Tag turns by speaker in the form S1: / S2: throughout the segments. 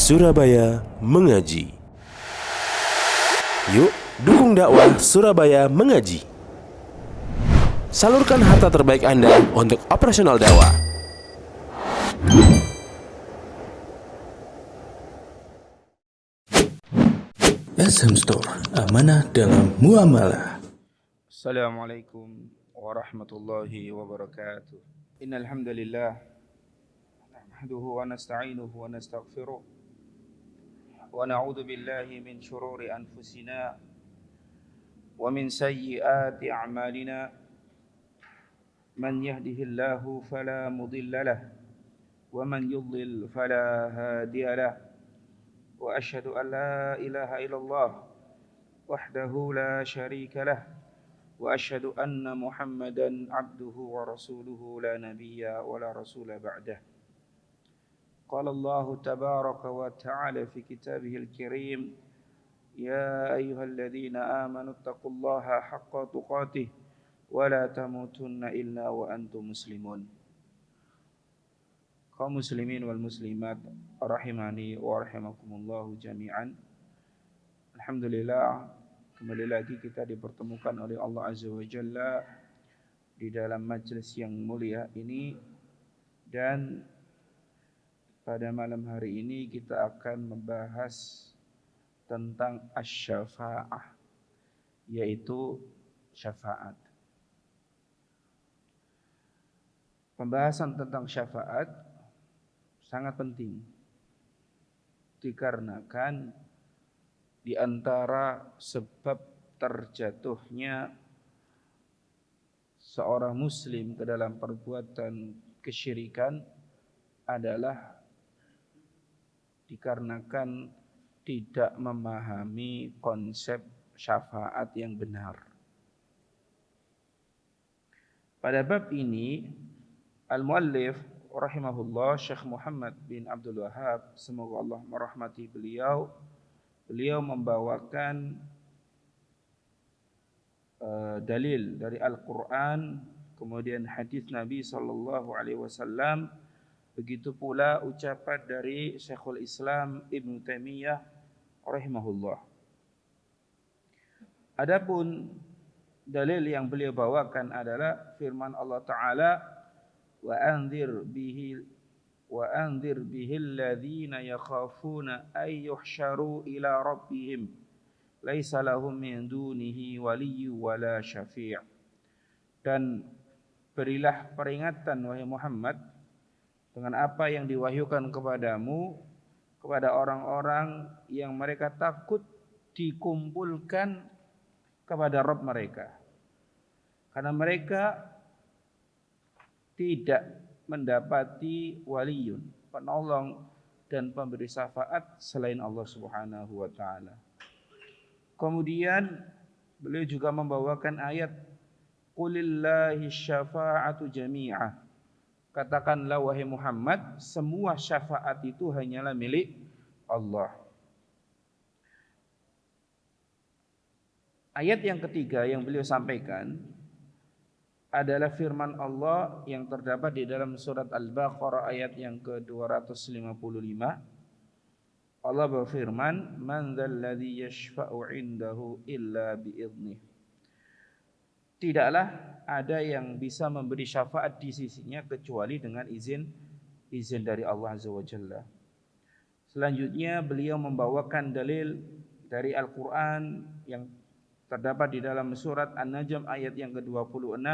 S1: Surabaya Mengaji. Yuk, dukung dakwah Surabaya Mengaji. Salurkan harta terbaik Anda untuk operasional dakwah. SM Store, amanah dalam muamalah.
S2: Assalamualaikum warahmatullahi wabarakatuh. Innal hamdalillah nahmaduhu wa nasta'inuhu wa nastaghfiruh wa na'udzu billahi min shururi anfusina wa min sayyiati a'malina. Man yahdihillahu fala mudilla lahu wa man yudlil fala hadiya lahu. Wa asyhadu an la ilaha illallah wahdahu la syarika lahu wa asyhadu anna Muhammadan abduhu wa rasuluhu la nabiyya wa la rasula ba'dah. Qala Allah tabaraka wa ta'ala fi kitabihil karim, ya ayyuhalladzina amanu taqullaha haqqa tuqatih wa la tamutunna illa wa antum muslimun. Kaum muslimin wal muslimat rahimani wa rahimakumullahu jami'an. Alhamdulillah, kembali lagi kita dipertemukan oleh Allah Azza wa Jalla di dalam majelis yang mulia ini, dan pada malam hari ini kita akan membahas tentang asy-syafa'ah, yaitu syafaat. Pembahasan tentang syafaat sangat penting dikarenakan di antara sebab terjatuhnya seorang muslim ke dalam perbuatan kesyirikan adalah dikarenakan tidak memahami konsep syafaat yang benar. Pada bab ini al-muallif rahimahullah Syekh Muhammad bin Abdul Wahhab, semoga Allah merahmati beliau membawakan dalil dari Al-Quran, kemudian hadis Nabi SAW, begitu pula ucapan dari Syekhul Islam Ibn Taimiyah rahimahullah. Adapun dalil yang beliau bawakan adalah firman Allah Ta'ala, wa anzir bihil ladzina yakhafuna ay yuhsyaru ila rabbihim laisa lahum min dunihi waliyyu wala syafi'. Dan berilah peringatan wahai Muhammad dengan apa yang diwahyukan kepadamu kepada orang-orang yang mereka takut dikumpulkan kepada Rabb mereka, karena mereka tidak mendapati waliyun, penolong dan pemberi syafaat selain Allah Subhanahu wa taala. Kemudian beliau juga membawakan ayat qulillahi syafa'atu jami'ah. Katakanlah wahai Muhammad, semua syafaat itu hanyalah milik Allah. Ayat yang ketiga yang beliau sampaikan adalah firman Allah yang terdapat di dalam surat Al-Baqarah ayat yang ke-255. Allah berfirman, man dzalladzi yashfa'u 'indahu illa bi'idznih. Tidaklah ada yang bisa memberi syafaat di sisinya kecuali dengan izin dari Allah Azza wa Jalla. Selanjutnya beliau membawakan dalil dari Al-Qur'an yang terdapat di dalam surat An-Najm ayat yang ke-26.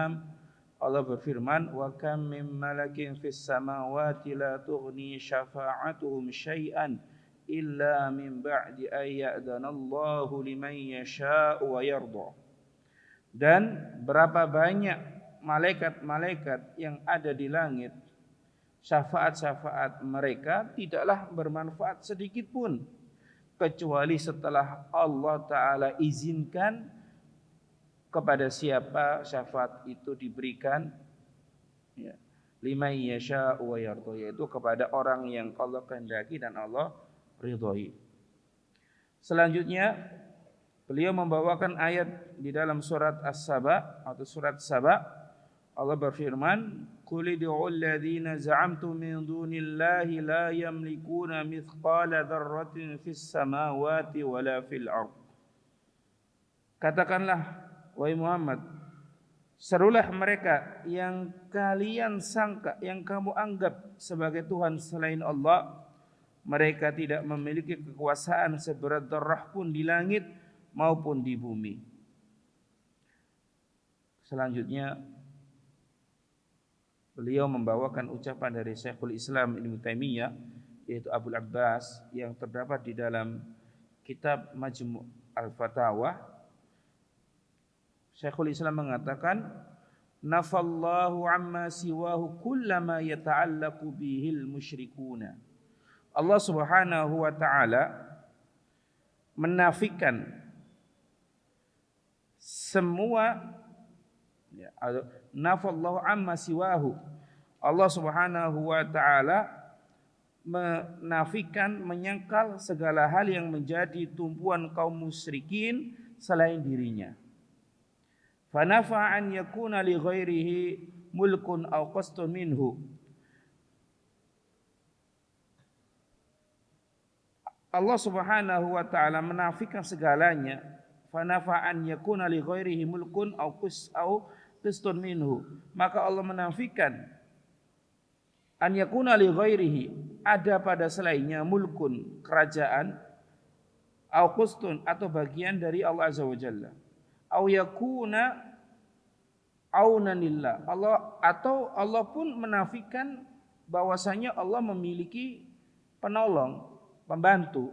S2: Allah berfirman, wa kam min malakin fis samawati la tughni syafa'atuhum syai'an illa min ba'di ay ya'dhanallahu liman yasha'u wa yarda. Dan berapa banyak malaikat-malaikat yang ada di langit, syafaat-syafaat mereka tidaklah bermanfaat sedikit pun kecuali setelah Allah Ta'ala izinkan kepada siapa syafaat itu diberikan, ya, liman yasha'u wa yarda, yaitu kepada orang yang Allah kehendaki dan Allah ridhoi. Selanjutnya beliau membawakan ayat di dalam surat As-Saba atau surat Saba. Allah berfirman, qul ud'u alladhina za'amtum min dunillahi la yamlikuna mithqala dzarratin fis samawati wala fil ardh. Katakanlah wahai Muhammad, serulah mereka yang kalian sangka, yang kamu anggap sebagai Tuhan selain Allah. Mereka tidak memiliki kekuasaan seberat darah pun di langit maupun di bumi. Selanjutnya beliau membawakan ucapan dari Syekhul Islam Ibnu Taimiyah, yaitu Abul Abbas, yang terdapat di dalam kitab Majmu' Al-Fatawa. Syekhul Islam mengatakan, nafallahu amma siwahu kullama yata'allaqu bihil musyrikuna. Allah Subhanahu wa taala menafikan semua, nafallahu amma siwahu. Allah Subhanahu wa taala menafikan, menyangkal segala hal yang menjadi tumpuan kaum musyrikin selain dirinya. Fanafa an yakuna li ghairihi mulkun aw qastun minhu. Allah Subhanahu wa taala menafikan segalanya. Fanafa an yakuna li ghairihi mulkun aw qastun minhu. Maka Allah menafikan an yakuna li ghairihi, ada pada selainnya, mulkun, kerajaan, aw qastun, atau bagian dari Allah Azza wa Jalla. Au yakuna aunanillah, atau Allah pun menafikan bahwasanya Allah memiliki penolong, pembantu.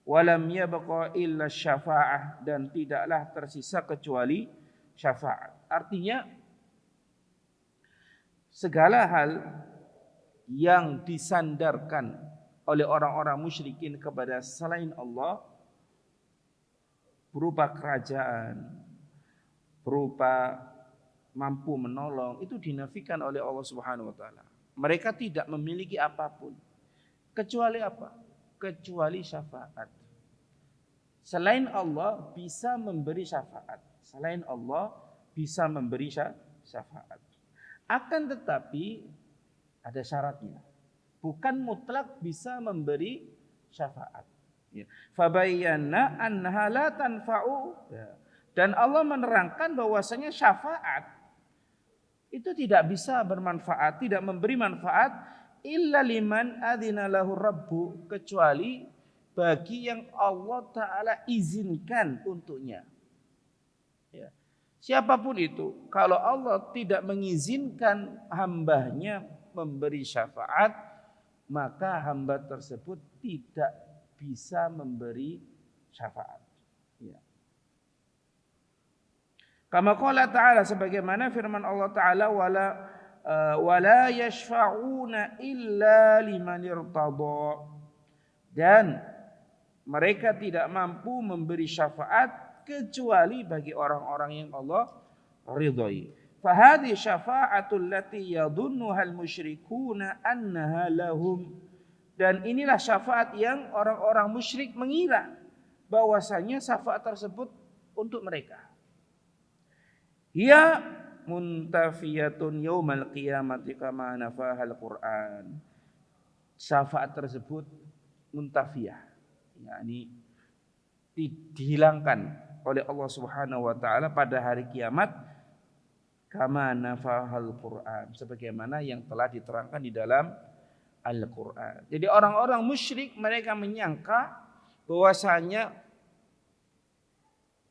S2: Walam yabqa illa syafa'ah, dan tidaklah tersisa kecuali syafaat. Artinya segala hal yang disandarkan oleh orang-orang musyrikin kepada selain Allah, berupa kerajaan, berupa mampu menolong, itu dinafikan oleh Allah Subhanahu wa taala. Mereka tidak memiliki apapun kecuali apa? Kecuali syafaat. Selain Allah bisa memberi syafaat. Selain Allah bisa memberi syafaat. Akan tetapi ada syaratnya. Bukan mutlak bisa memberi syafaat. Fabayyana annaha la tanfa'u. Dan Allah menerangkan bahwasanya syafaat itu tidak bisa bermanfaat, tidak memberi manfaat illa liman adzina lahu rabbu, kecuali bagi yang Allah taala izinkan untuknya. Ya. Siapapun itu, kalau Allah tidak mengizinkan hambanya memberi syafaat, maka hamba tersebut tidak bisa memberi syafaat. Ya. Kama qala ta'ala, sebagaimana firman Allah Ta'ala, wala yashfa'una illa liman irtada, dan mereka tidak mampu memberi syafaat kecuali bagi orang-orang yang Allah ridhai. Fahadhi syafa'atul lati yadhunnuha al-musyrikuna annaha lahum. Dan inilah syafaat yang orang-orang musyrik mengira bahwasanya syafaat tersebut untuk mereka. Ya muntafiyatun yaumal qiyamati kama nafahal Qur'an. Syafaat tersebut muntafiyah, yakni dihilangkan oleh Allah Subhanahu wa taala pada hari kiamat, kama nafahal Qur'an, sebagaimana yang telah diterangkan di dalam Al-Quran. Jadi orang-orang musyrik mereka menyangka bahwasanya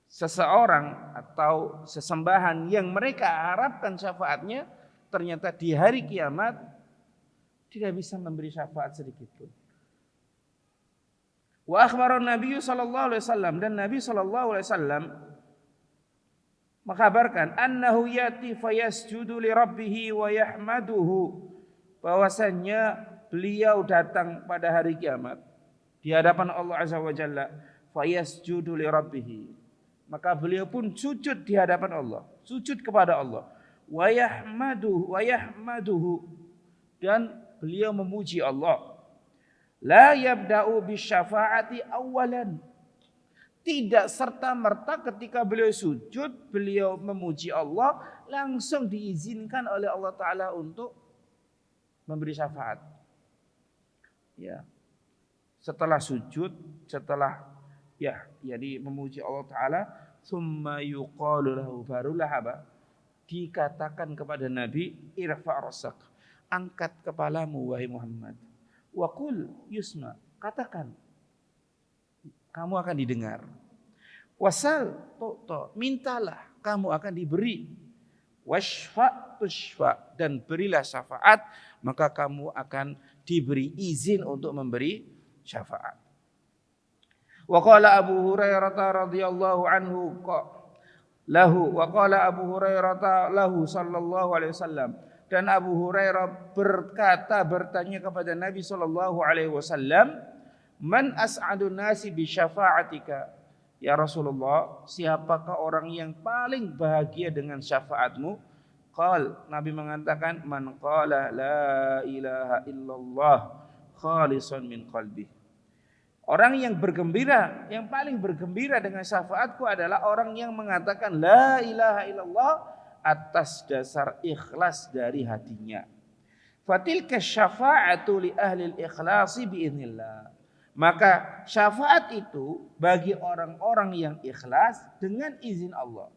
S2: seseorang atau sesembahan yang mereka harapkan syafaatnya ternyata di hari kiamat tidak bisa memberi syafaat sedikit pun. Wa akhbaran Nabi sallallahu alaihi wasallam, dan Nabi sallallahu alaihi wasallam mengkabarkan annahu yati fayasjudu li rabbih wa yahmaduhu, bahwasanya beliau datang pada hari kiamat di hadapan Allah Azza wa Jalla, fayasjudu li rabbih, maka beliau pun sujud di hadapan Allah, sujud kepada Allah, wa yahmaduhu, dan beliau memuji Allah. La yabda'u bisyafa'ati awalan, tidak serta merta ketika beliau sujud beliau memuji Allah langsung diizinkan oleh Allah Ta'ala untuk memberi syafaat. Ya. Setelah sujud, setelah jadi memuji Allah Ta'ala, summa yuqalu lahu, barulah apa? Dikatakan kepada Nabi, irfa' rasak, angkat kepalamu wahai Muhammad. Wa qul yusma, katakan, kamu akan didengar. Wasal tu'ta, mintalah, kamu akan diberi. Washfa' tushfa, dan berilah syafaat, maka kamu akan diberi izin untuk memberi syafaat. Wa qala Abu Hurairah radhiyallahu anhu lahu, wa qala Abu Hurairah lahu sallallahu alaihi wasallam, dan Abu Hurairah bertanya kepada Nabi sallallahu alaihi wasallam, man as'adun nasi bi syafa'atika, ya Rasulullah, siapakah orang yang paling bahagia dengan syafaatmu? Qal, Nabi mengatakan, man qala la ilaha illallah khalisan min qalbi. Orang yang bergembira, yang paling bergembira dengan syafaatku adalah orang yang mengatakan la ilaha illallah atas dasar ikhlas dari hatinya. Fatilka syafa'atu li ahli al-ikhlasi biiznillah. Maka syafaat itu bagi orang-orang yang ikhlas dengan izin Allah.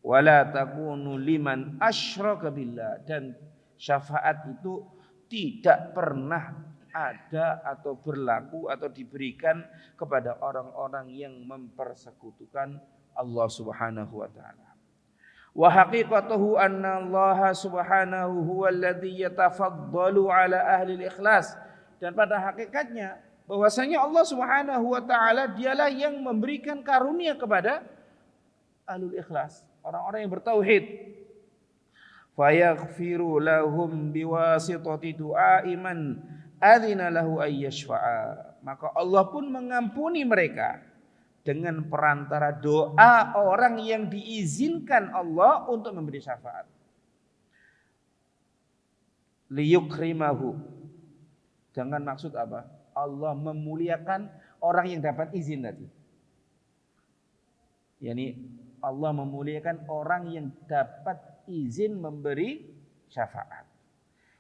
S2: Wala takunu liman asyraka billah, dan syafaat itu tidak pernah ada atau berlaku atau diberikan kepada orang-orang yang mempersekutukan Allah Subhanahu wa taala. Wa haqiqatuhu anna Allah Subhanahu huwa alladhi yatafaddalu ala ahli al-ikhlas, dan pada hakikatnya bahwasanya Allah Subhanahu wa taala dialah yang memberikan karunia kepada ahlul ikhlas, orang-orang yang bertauhid. Fayaghfiru lahum biwasitati du'ai man adzina lahu ayyashfa'a, maka Allah pun mengampuni mereka dengan perantara doa orang yang diizinkan Allah untuk memberi syafaat. Liyukrimahu, dengan maksud apa? Allah memuliakan orang yang dapat izin tadi. Yani Allah memuliakan orang yang dapat izin memberi syafaat.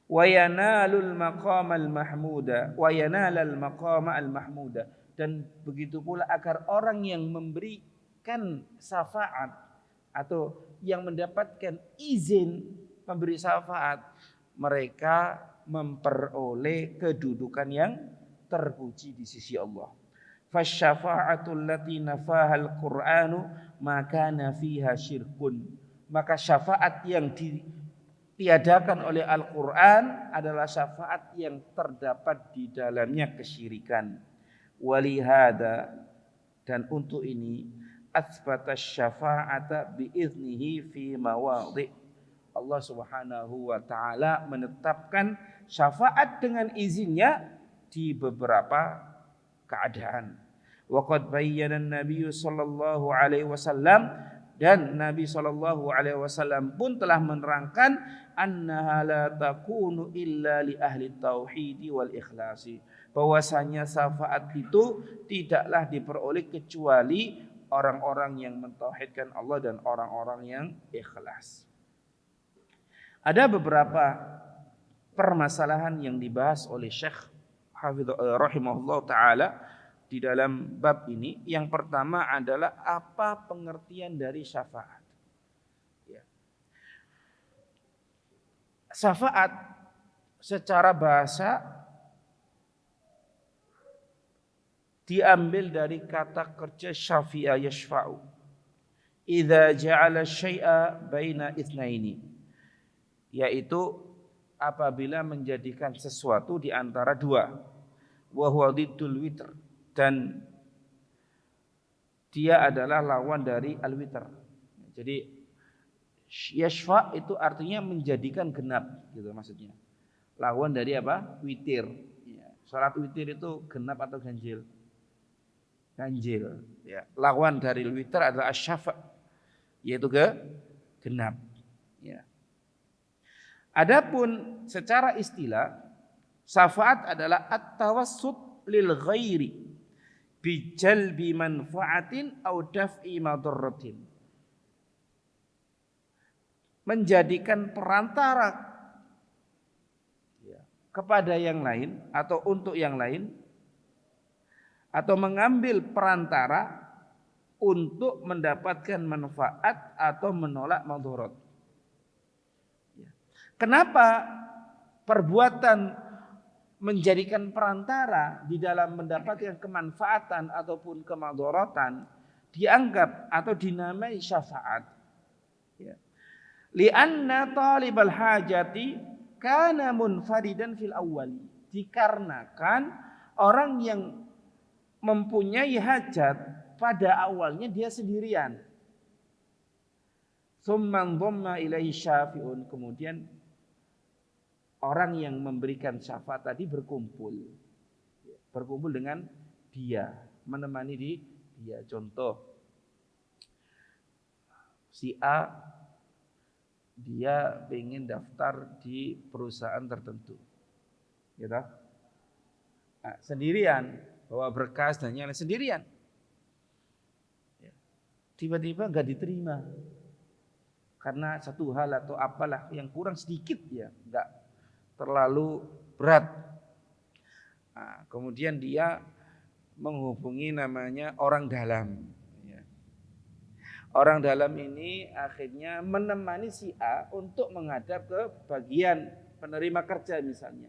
S2: Wa yanalul maqamal mahmuda wa yanalal maqama al mahmuda, dan begitu pula agar orang yang memberikan syafaat atau yang mendapatkan izin memberi syafaat, mereka memperoleh kedudukan yang terpuji di sisi Allah. Fasyafa'atul lati nafahal Qur'anu maka fiha syirkun, maka syafaat yang ditiadakan oleh Al-Quran adalah syafaat yang terdapat di dalamnya kesyirikan. Walihada, dan untuk ini, athbata syafa'ata biiznihi fi mawadhi, Allah Subhanahu wa taala menetapkan syafaat dengan izinnya di beberapa keadaan. Wa qad bayyana an-nabiy sallallahu alaihi wasallam, dan Nabi sallallahu alaihi wasallam pun telah menerangkan annaha la takunu illa li ahli tauhid wal ikhlasi, bahwasanya syafaat itu tidaklah diperoleh kecuali orang-orang yang mentauhidkan Allah dan orang-orang yang ikhlas. Ada beberapa permasalahan yang dibahas oleh Syekh rahimahullah taala di dalam bab ini. Yang pertama adalah apa pengertian dari syafaat. Ya. Syafaat secara bahasa diambil dari kata kerja syafi'a yashfa'u. Idza ja'ala syai'a baina itsnaini, yaitu apabila menjadikan sesuatu di antara dua. Wa huwa diddul witr, dan dia adalah lawan dari al-witr. Jadi yashfa itu artinya menjadikan genap gitu maksudnya. Lawan dari apa? Witir. Ya. Salat witir itu genap atau ganjil? Ganjil. Ya. Lawan dari witr adalah asy-syafa', yaitu genap. Ya. Adapun secara istilah, syafaat adalah at-tawassut lil ghairi bi jalbi manfaatin aw daf'i madarratin. menjadikan perantara kepada yang lain atau untuk yang lain, atau mengambil perantara untuk mendapatkan manfaat atau menolak madharat. Kenapa perbuatan menjadikan perantara di dalam mendapatkan kemanfaatan ataupun kemadharatan dianggap atau dinamai syafaat? Lianna talibal hajati kana munfaridan fil awwali. Dikarenakan orang yang mempunyai hajat pada awalnya dia sendirian. Tsumman dhamma ilaihi syafi'un, kemudian orang yang memberikan syafaat tadi berkumpul dengan dia, menemani dia. Contoh, si A dia ingin daftar di perusahaan tertentu, gitu. Nah, sendirian, bawa berkas dan yang lain sendirian. Tiba-tiba nggak diterima karena satu hal atau apalah yang kurang sedikit, ya, nggak terlalu berat. Nah, kemudian dia menghubungi namanya orang dalam. Orang dalam ini akhirnya menemani si A untuk menghadap ke bagian penerima kerja misalnya.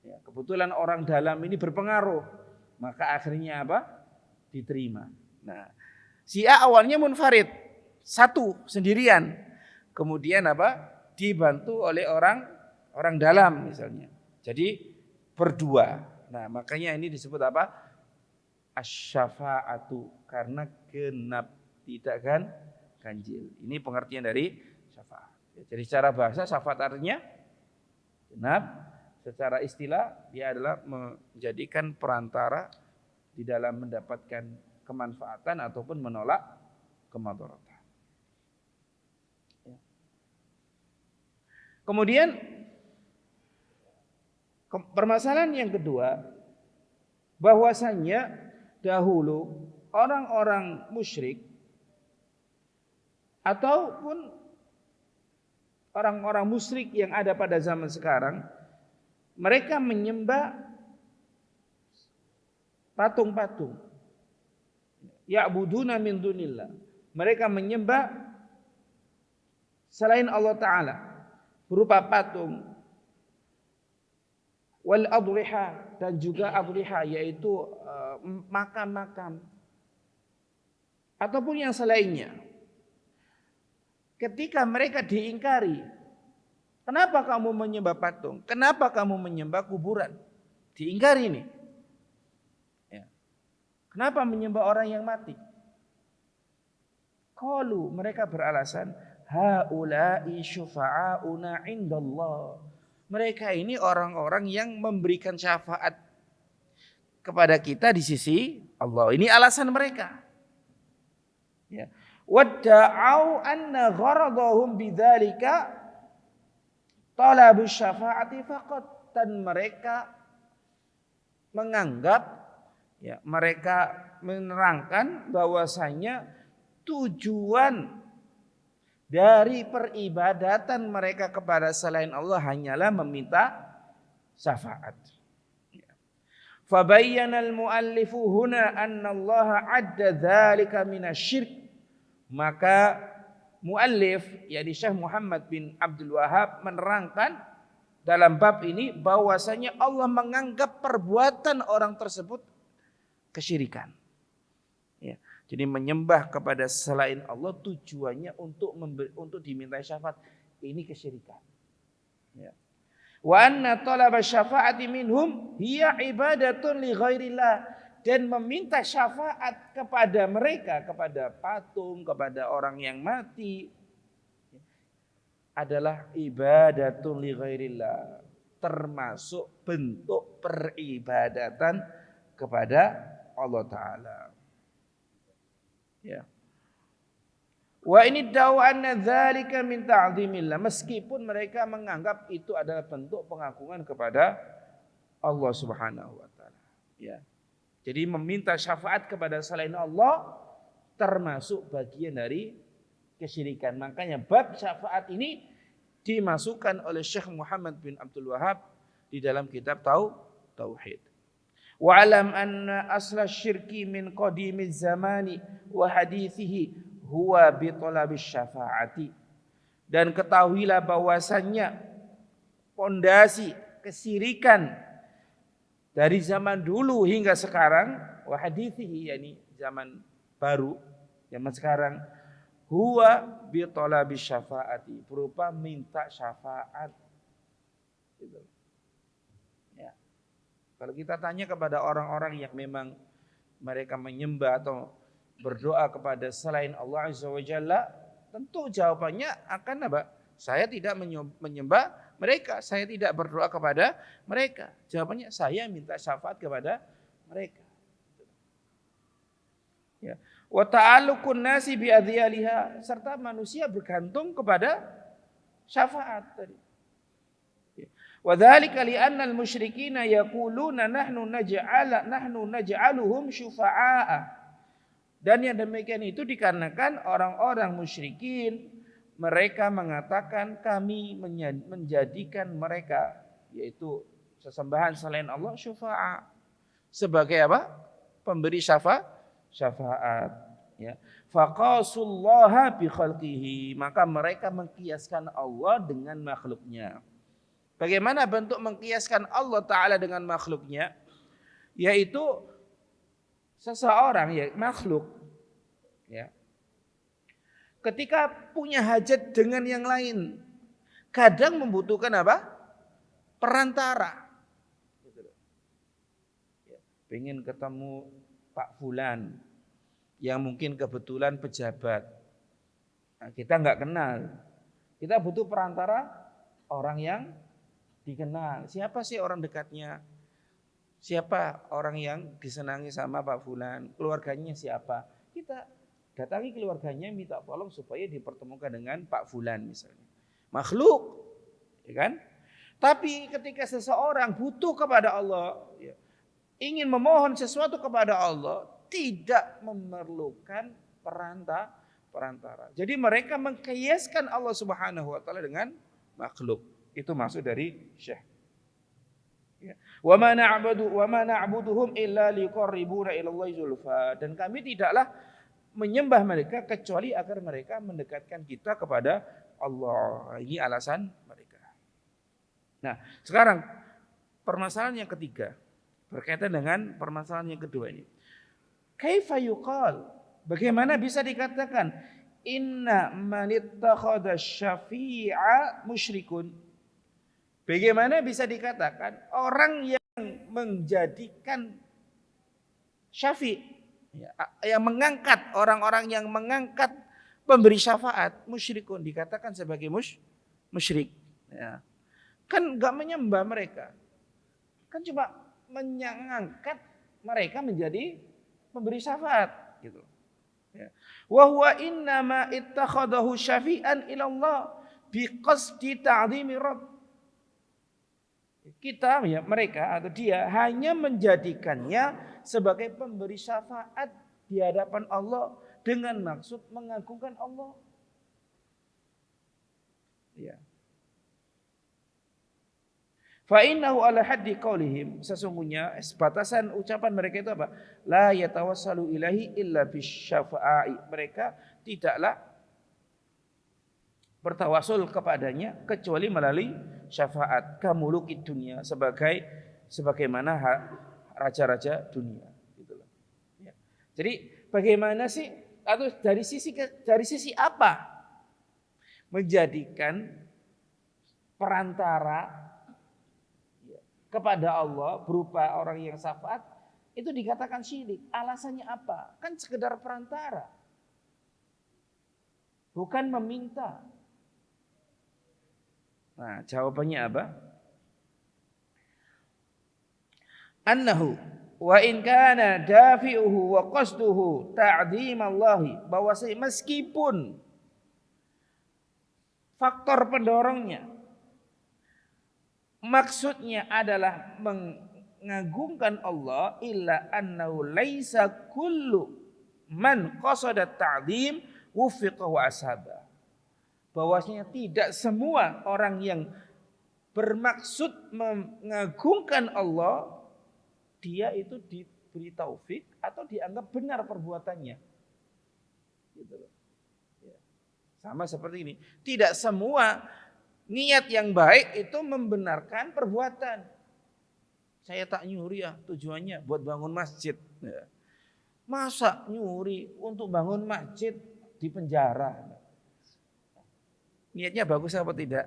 S2: Ya, kebetulan orang dalam ini berpengaruh, maka akhirnya apa? Diterima. Nah, si A awalnya munfarid, satu sendirian, kemudian apa? Dibantu oleh orang dalam misalnya. Jadi berdua. Nah, makanya ini disebut apa? Asy-syafa'atu, karena genap, tidak ganjil. Ini pengertian dari syafaat. Jadi secara bahasa syafaat artinya genap, secara istilah dia adalah menjadikan perantara di dalam mendapatkan kemanfaatan ataupun menolak kemadharatan. Kemudian permasalahan yang kedua, bahwasanya dahulu orang-orang musyrik ataupun orang-orang musyrik yang ada pada zaman sekarang, mereka menyembah patung-patung. Ya'buduna min dunillah. Mereka menyembah selain Allah Ta'ala berupa patung. Wal adriha, dan juga adriha, yaitu makam-makam ataupun yang selainnya. Ketika mereka diingkari, kenapa kamu menyembah patung? Kenapa kamu menyembah kuburan? Diingkari ini. Ya. Kenapa menyembah orang yang mati? Qalu, mereka beralasan, haula'i syufa'auna indallah. Mereka ini orang-orang yang memberikan syafaat kepada kita di sisi Allah. Ini alasan mereka. Ya. Wadda'au anna gharadahum bidzalika talabu syafa'ati faqat, dan mereka menganggap, ya, mereka menerangkan bahwasanya tujuan dari peribadatan mereka kepada selain Allah hanyalah meminta syafaat. Fabayyana al-muallifu huna anna Allah 'adda dzalika minasy-syirk. Maka muallif, yakni Syekh Muhammad bin Abdul Wahhab, menerangkan dalam bab ini bahwasanya Allah menganggap perbuatan orang tersebut kesyirikan. Ya, jadi menyembah kepada selain Allah tujuannya untuk diminta syafaat, ini kesyirikan. Ya. Wa anna talaba syafa'ati minhum hiya ibadatun li ghairillah, dan meminta syafaat kepada mereka, kepada patung, kepada orang yang mati, adalah ibadatun li ghairillah, termasuk bentuk peribadatan kepada Allah Ta'ala. Ya. Wa ini da'anna dzalika min ta'zimillah, meskipun mereka menganggap itu adalah bentuk pengagungan kepada Allah Subhanahu wa taala. Ya. Jadi meminta syafaat kepada selain Allah termasuk bagian dari kesyirikan. Makanya bab syafaat ini dimasukkan oleh Syekh Muhammad bin Abdul Wahab di dalam kitab Tauhid. Wa alam anna asla syirki min qadimiz zamani wa hadithihi huwa bi talabis syafaati. Dan ketahuilah bahwasannya pondasi kesyirikan dari zaman dulu hingga sekarang, wa hadithihi, yakni zaman baru, zaman sekarang, huwa bi talabis syafaati, berupa minta syafaat. Gitu. Ya. Kalau kita tanya kepada orang-orang yang memang mereka menyembah atau berdoa kepada selain Allah Azza wa Jalla, tentu jawabannya akan apa? Saya tidak menyembah mereka, saya tidak berdoa kepada mereka. Jawabannya saya minta syafaat kepada mereka. Ya. Wa ta'alluqun nasi bi adhiyaliha, serta manusia bergantung kepada syafaat tadi. Wa dzalika li anna al-musyrikina yaquluna nahnu naj'aluhum syufa'a. Dan yang demikian itu dikarenakan orang-orang musyrikin mereka mengatakan kami menjadikan mereka, yaitu sesembahan selain Allah, syufa'a, sebagai apa? Pemberi syafaat. Ya. Faqasullaha bi khalqihi, maka mereka mengkiaskan Allah dengan makhluknya. Bagaimana bentuk mengkiaskan Allah Ta'ala dengan makhluknya? Yaitu seseorang, ya makhluk, ya, ketika punya hajat dengan yang lain, kadang membutuhkan apa? Perantara. Pengen ketemu Pak Fulan yang mungkin kebetulan pejabat. Nah, kita nggak kenal, kita butuh perantara orang yang dikenal. Siapa sih orang dekatnya? Siapa orang yang disenangi sama Pak Fulan? Keluarganya siapa? Kita datangi keluarganya, minta tolong supaya dipertemukan dengan Pak Fulan misalnya. Makhluk, ya kan? Tapi ketika seseorang butuh kepada Allah, ya, ingin memohon sesuatu kepada Allah, tidak memerlukan perantara. Jadi mereka mengkiaskan Allah Subhanahu wa taala dengan makhluk. Itu maksud dari Syekh. Ya. Wa ma na'buduhum illa liqarribuna ila Allahi zulfa. Dan kami tidaklah menyembah mereka kecuali agar mereka mendekatkan kita kepada Allah. Ini alasan mereka. Nah, sekarang permasalahan yang ketiga berkaitan dengan permasalahan yang kedua ini. Kaifa yuqal? Bagaimana bisa dikatakan inna man ittakhadha syafi'a musyrikun? Bagaimana bisa dikatakan orang yang menjadikan syafi', yang mengangkat, orang-orang yang mengangkat pemberi syafaat, musyrikun, dikatakan sebagai musyrik. Ya. Kan enggak menyembah mereka, kan cuma mengangkat mereka menjadi pemberi syafaat, gitu. Ya. Wa huwa innama ittakhadahu syafi'an ila Allah biqasdi ta'dhimi rabb. Kita, ya, mereka atau dia hanya menjadikannya sebagai pemberi syafaat di hadapan Allah dengan maksud mengagungkan Allah. Ya. Fa innahu ala haddi qaulihim, sesungguhnya batasan ucapan mereka itu apa? La yatawassalu ilahi illa bisyafaa'i. Mereka tidaklah bertawasul kepadanya kecuali melalui syafaat, kamulukid dunia, sebagaimana raja-raja dunia, gitu loh. Ya. Jadi bagaimana sih, atau dari sisi apa menjadikan perantara kepada Allah berupa orang yang syafaat itu dikatakan syirik? Alasannya apa? Kan sekedar perantara, bukan meminta. Nah, jawabannya apa? Annahu wa in kana dafi'uhu wa qasduhu ta'dhimallahi, bahwa meskipun faktor pendorongnya, maksudnya adalah mengagungkan Allah, illa annahu laisa kullu man qasada ta'dhim wufiqa wa asaba. Bahwasanya tidak semua orang yang bermaksud mengagungkan Allah, dia itu diberi taufik atau dianggap benar perbuatannya. Gitu loh. Ya. Sama seperti ini. Tidak semua niat yang baik itu membenarkan perbuatan. Saya tak nyuri ya, tujuannya buat bangun masjid. Ya. Masa nyuri untuk bangun masjid di penjara? Niatnya bagus apa tidak?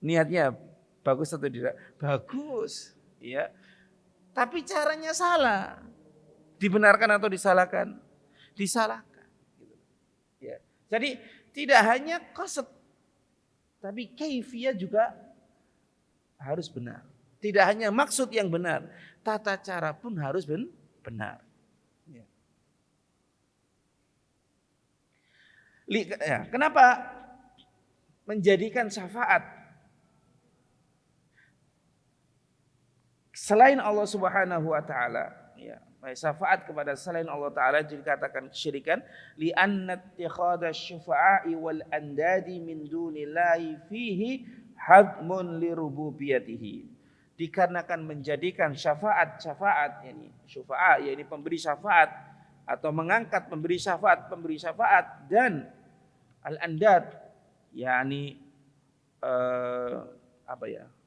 S2: Niatnya bagus atau tidak? Bagus, ya. Tapi caranya salah. Dibenarkan atau disalahkan? Disalahkan. Ya. Jadi tidak hanya qasad, tapi kaifiyah juga harus benar. Tidak hanya maksud yang benar, tata cara pun harus benar. Ya. Kenapa menjadikan syafaat selain Allah Subhanahu wa taala, ya, syafaat kepada selain Allah taala dikatakan kesyirikan, li anna ittikhadha syufa'i wal andadi min dunillahi fihi hadmun li rububiyyatihi. Dikarenakan menjadikan syafaat yakni syufa'a, yakni pemberi syafaat atau mengangkat pemberi syafaat dan al-andad, yakni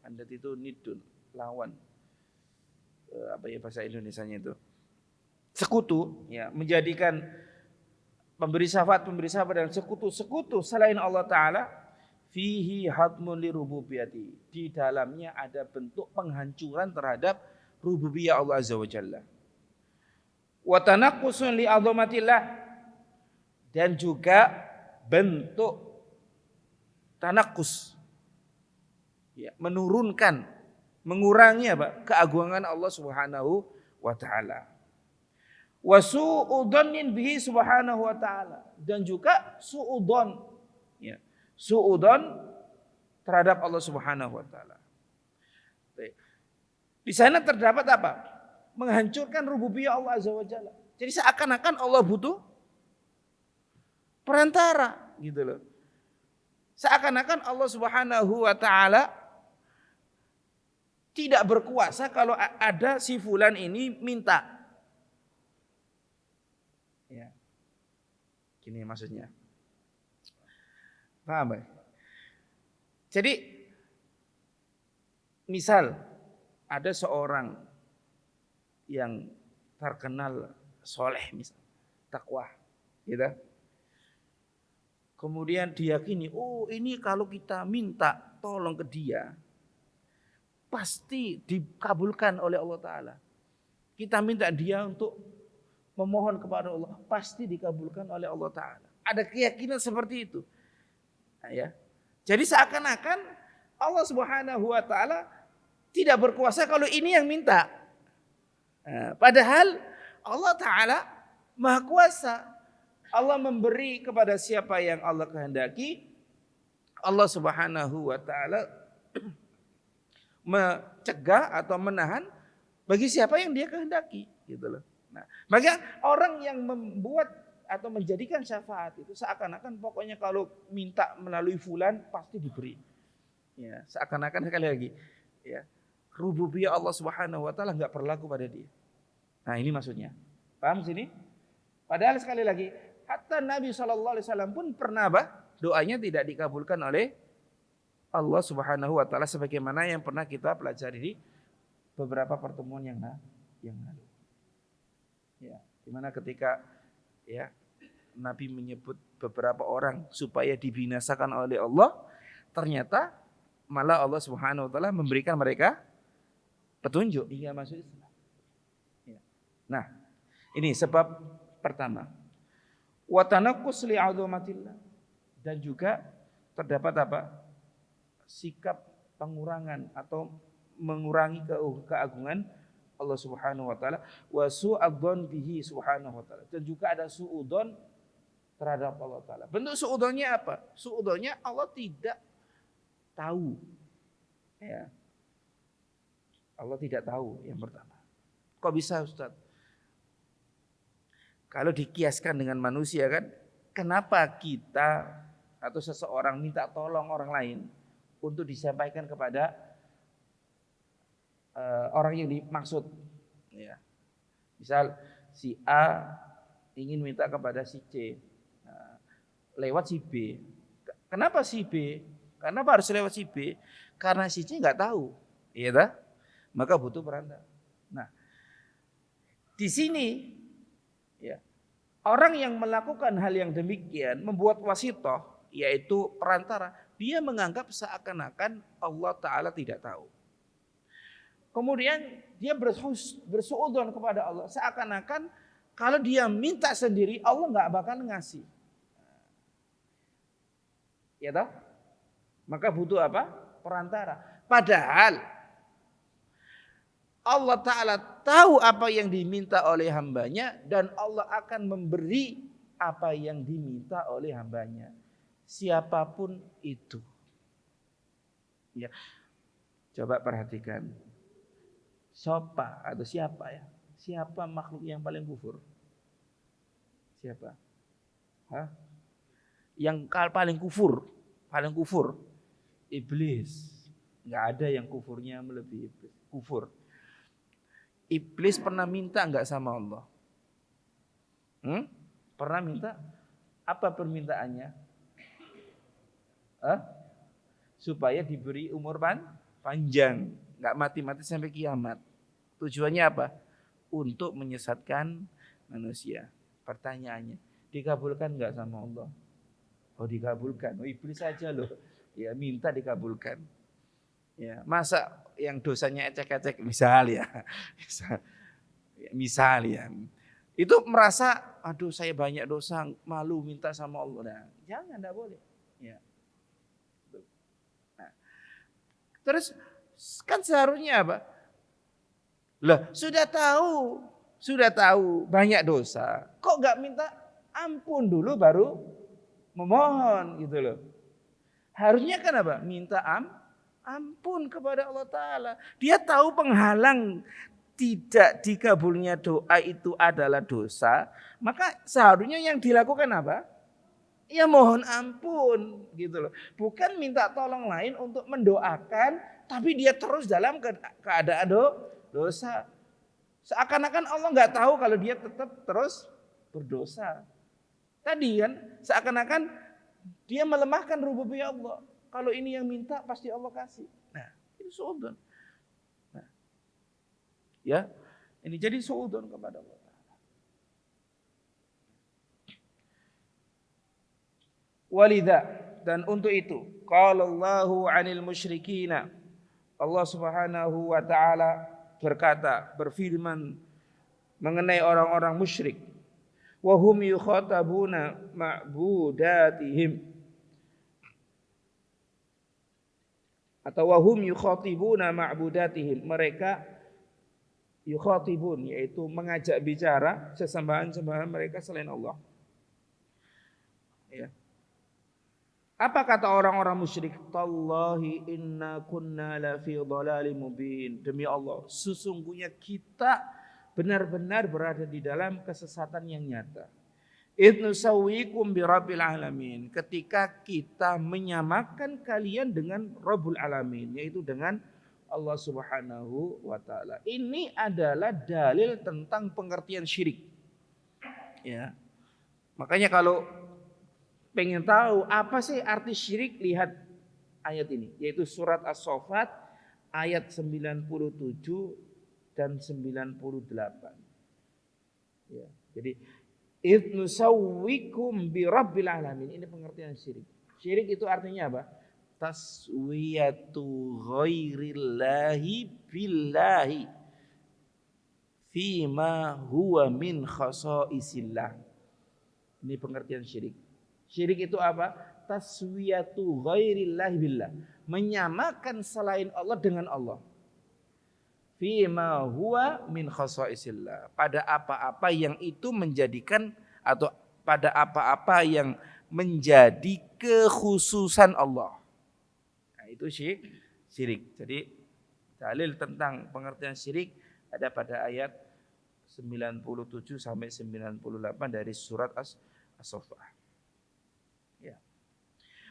S2: andad itu nidun, lawan. Bahasa Indonesianya itu? Sekutu, ya, menjadikan pemberi syafaat dan sekutu selain Allah taala, fihi hadmun li rububiyyati. Di dalamnya ada bentuk penghancuran terhadap rububiyah Allah azza wa jalla. Wa tanaqqusun li 'azamatillah, dan juga bentuk tanaqqus, ya, menurunkan, mengurangi keagungan Allah Subhanahu wa taala. Wa su'udhannin bihi subhanahu wa taala, dan juga su'udhan, ya, su'udhan terhadap Allah Subhanahu wa taala. Di sana terdapat apa? Menghancurkan rububiyah Allah azza wa jalla. Jadi seakan-akan Allah butuh perantara, gitu loh. Seakan-akan Allah Subhanahu wa taala tidak berkuasa kalau ada si fulan ini minta. Ya. Gini maksudnya. Paham, Pak? Jadi misal ada seorang yang terkenal soleh, misal takwa, gitu. Kemudian diyakini, oh ini kalau kita minta tolong ke dia, pasti dikabulkan oleh Allah Ta'ala. Kita minta dia untuk memohon kepada Allah, pasti dikabulkan oleh Allah Ta'ala. Ada keyakinan seperti itu. Nah, ya. Jadi seakan-akan Allah Subhanahu wa Ta'ala tidak berkuasa kalau ini yang minta. Nah, padahal Allah Ta'ala Maha Kuasa. Allah memberi kepada siapa yang Allah kehendaki. Allah Subhanahu wa Ta'ala mencegah atau menahan bagi siapa yang dia kehendaki, gitu loh. Nah, maka orang yang membuat atau menjadikan syafaat itu seakan-akan pokoknya kalau minta melalui fulan pasti diberi. Ya, seakan-akan sekali lagi, ya, rububiyah Allah Subhanahu wa taala enggak berlaku pada dia. Nah, ini maksudnya. Paham sini? Padahal sekali lagi, hatta Nabi sallallahu alaihi wasallam pun pernah doanya tidak dikabulkan oleh Allah Subhanahu wa taala sebagaimana yang pernah kita pelajari di beberapa pertemuan yang lalu. Ya, di mana ketika, ya, Nabi menyebut beberapa orang supaya dibinasakan oleh Allah, ternyata malah Allah Subhanahu wa taala memberikan mereka petunjuk hingga masuk Islam. Ya. Nah, ini sebab pertama. Wa tanaqqus li 'azamatillah, dan juga terdapat apa? Sikap pengurangan atau mengurangi keagungan Allah Subhanahu wa taala, wa su'udzon bihi subhanahu wa taala, dan juga ada su'udzon terhadap Allah taala. Bentuk su'udzonnya apa? Su'udzonnya Allah tidak tahu. Ya. Allah tidak tahu yang pertama. Kok bisa, Ustaz? Kalau dikiaskan dengan manusia kan, kenapa kita atau seseorang minta tolong orang lain untuk disampaikan kepada orang yang dimaksud, ya. Misal si A ingin minta kepada si C, lewat si B. Kenapa si B? Kenapa harus lewat si B? Karena si C nggak tahu, iya tak? Maka butuh perantara. Nah, di sini, ya, orang yang melakukan hal yang demikian membuat wasitoh, yaitu perantara, dia menganggap seakan-akan Allah Ta'ala tidak tahu. Kemudian dia bersuudzon kepada Allah, seakan-akan kalau dia minta sendiri Allah nggak bakal ngasih. Ya toh? Maka butuh apa? Perantara. Padahal Allah Ta'ala tahu apa yang diminta oleh hambanya dan Allah akan memberi apa yang diminta oleh hambanya. Siapapun itu. Ya. Coba perhatikan. Siapa ya? Siapa makhluk yang paling kufur? Siapa? Hah? Yang paling kufur, iblis. Nggak ada yang kufurnya melebihi iblis. Kufur. Iblis pernah minta nggak sama Allah? Pernah minta? Apa permintaannya? Supaya diberi umur panjang, nggak mati-mati sampai kiamat. Tujuannya apa? Untuk menyesatkan manusia. Pertanyaannya, dikabulkan nggak sama Allah? Oh, dikabulkan. Oh, iblis saja loh. Ya, minta dikabulkan. Ya, masa yang dosanya ecek-ecek misal ya. Misal ya. Itu merasa, aduh saya banyak dosa, malu minta sama Allah. Nah, jangan, enggak boleh. Ya. Nah, terus kan seharusnya apa? Lah, sudah tahu banyak dosa. Kok enggak minta ampun dulu baru memohon gitu loh. Harusnya kan apa? Minta ampun kepada Allah Ta'ala. Dia tahu penghalang tidak dikabulnya doa itu adalah dosa. Maka seharusnya yang dilakukan apa? Ya mohon ampun gitu loh. Bukan minta tolong lain untuk mendoakan, tapi dia terus dalam keadaan dosa. Seakan-akan Allah nggak tahu kalau dia tetap terus berdosa. Tadi kan seakan-akan dia melemahkan rububiyah Allah. Kalau ini yang minta pasti Allah kasih. Nah, ini suudzon. Nah, ya, ini jadi suudzon kepada Allah. Walidha, dan untuk itu, qala Allahu 'anil musyrikina. Allah Subhanahu wa taala berfirman mengenai orang-orang musyrik. Wa hum yukhatabuna ma'budatihim. Atau wa hum yukhatibuna ma'budatihim. Mereka yukhatibun, yaitu mengajak bicara sesembahan-sembahan mereka selain Allah. Ya. Apa kata orang-orang musyrik? Tallahi inna kunna lafi dhalalim mubin. Demi Allah, sesungguhnya kita benar-benar berada di dalam kesesatan yang nyata. Idnu sawwikum bi rabbil alamin. Ketika kita menyamakan kalian dengan Rabbul Alamin, yaitu dengan Allah Subhanahu wa taala. Ini adalah dalil tentang pengertian syirik. Ya. Makanya kalau pengen tahu apa sih arti syirik, lihat ayat ini, yaitu surat As-Saffat ayat 97 dan 98. Ya, jadi idnu sawwikum bi rabbil alamin, ini pengertian syirik. Syirik itu artinya apa? Taswiyatu ghairillahi billahi fima huwa min khasaisillah. Ini pengertian syirik. Syirik itu apa? Taswiyatu ghairillahi billah, menyamakan selain Allah dengan Allah. Fima huwa min khasaisillah, pada apa-apa yang itu menjadikan atau pada apa-apa yang menjadi kekhususan Allah. Nah, itu syirik. Jadi dalil tentang pengertian syirik ada pada ayat 97 sampai 98 dari surat As-Saffat. Ya.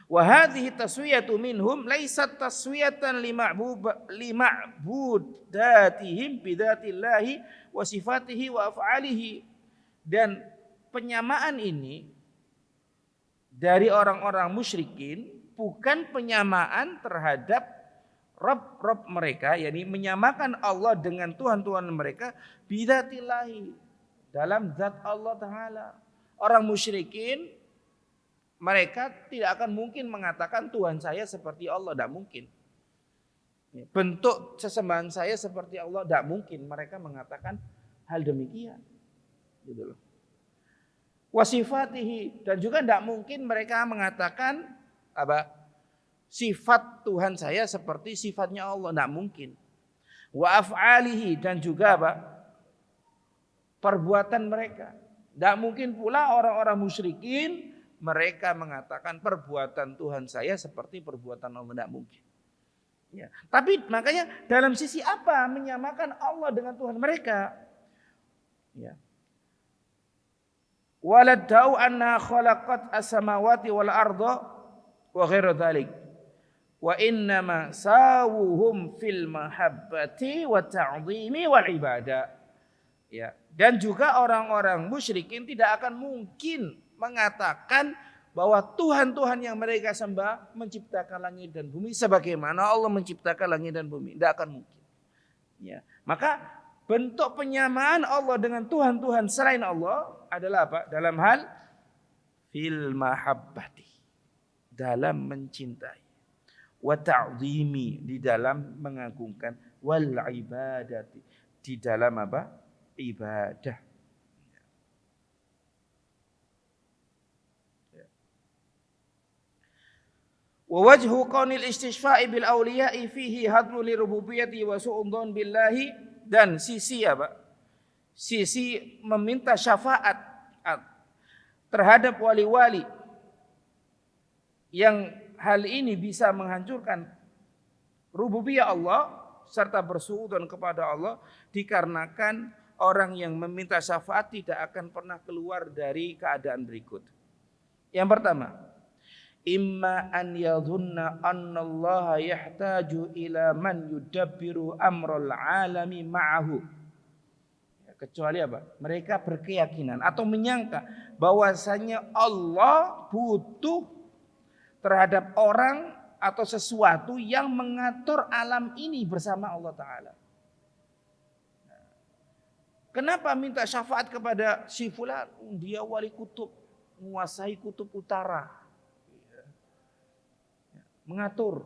S2: Wa hadhihi taswiyatu minhum laysat taswiyatan lima'budatihim bidzatillahi wa sifatihi wa af'alihi. Dan penyamaan ini dari orang-orang musyrikin bukan penyamaan terhadap Rob mereka, yakni menyamakan Allah dengan Tuhan-Tuhan mereka bidzatillahi, dalam zat Allah Ta'ala. Orang musyrikin mereka tidak akan mungkin mengatakan Tuhan saya seperti Allah, tidak mungkin. Bentuk sesembahan saya seperti Allah, tidak mungkin mereka mengatakan hal demikian. Gitu loh. Wasifatihi, dan juga tidak mungkin mereka mengatakan sifat Tuhan saya seperti sifatnya Allah, tidak mungkin. Wa af'alihi, dan juga perbuatan mereka. Tidak mungkin pula orang-orang musyrikin mereka mengatakan perbuatan Tuhan saya seperti perbuatan Allah, tidak mungkin. Ya. Tapi makanya dalam sisi apa menyamakan Allah dengan Tuhan mereka? Ya. Waladau anna khalaqat as-samawati wal arda wa ghairu dzalik. Wa innama sawuhum fil mahabbati wa ta'zimi wal ibadah. Ya, dan juga orang-orang musyrikin tidak akan mungkin mengatakan bahwa Tuhan-Tuhan yang mereka sembah menciptakan langit dan bumi sebagaimana Allah menciptakan langit dan bumi. Tidak akan mungkin. Ya, maka bentuk penyamaan Allah dengan Tuhan-Tuhan selain Allah adalah apa? Dalam hal fil mahabbati, dalam mencintai, wa ta'zimi, di dalam mengagungkan, wal ibadati, di dalam apa? Ibadah. Wa wajhu qaunil istishfa'i bil awliya'i fihi hadru li rububiyyati wa su'udhan billahi, dan sisi apa? Sisi meminta syafaat terhadap wali-wali yang hal ini bisa menghancurkan rububiyah Allah serta bersuudzon kepada Allah, dikarenakan orang yang meminta syafaat tidak akan pernah keluar dari keadaan berikut. Yang pertama, imma an yadhunna annallaha yahtaju ila man yudabbiru amral alami ma'ahu. Kecuali apa? Mereka berkeyakinan atau menyangka bahwasanya Allah butuh terhadap orang atau sesuatu yang mengatur alam ini bersama Allah Ta'ala. Kenapa minta syafaat kepada si fulan? Dia wali kutub, menguasai kutub utara, mengatur.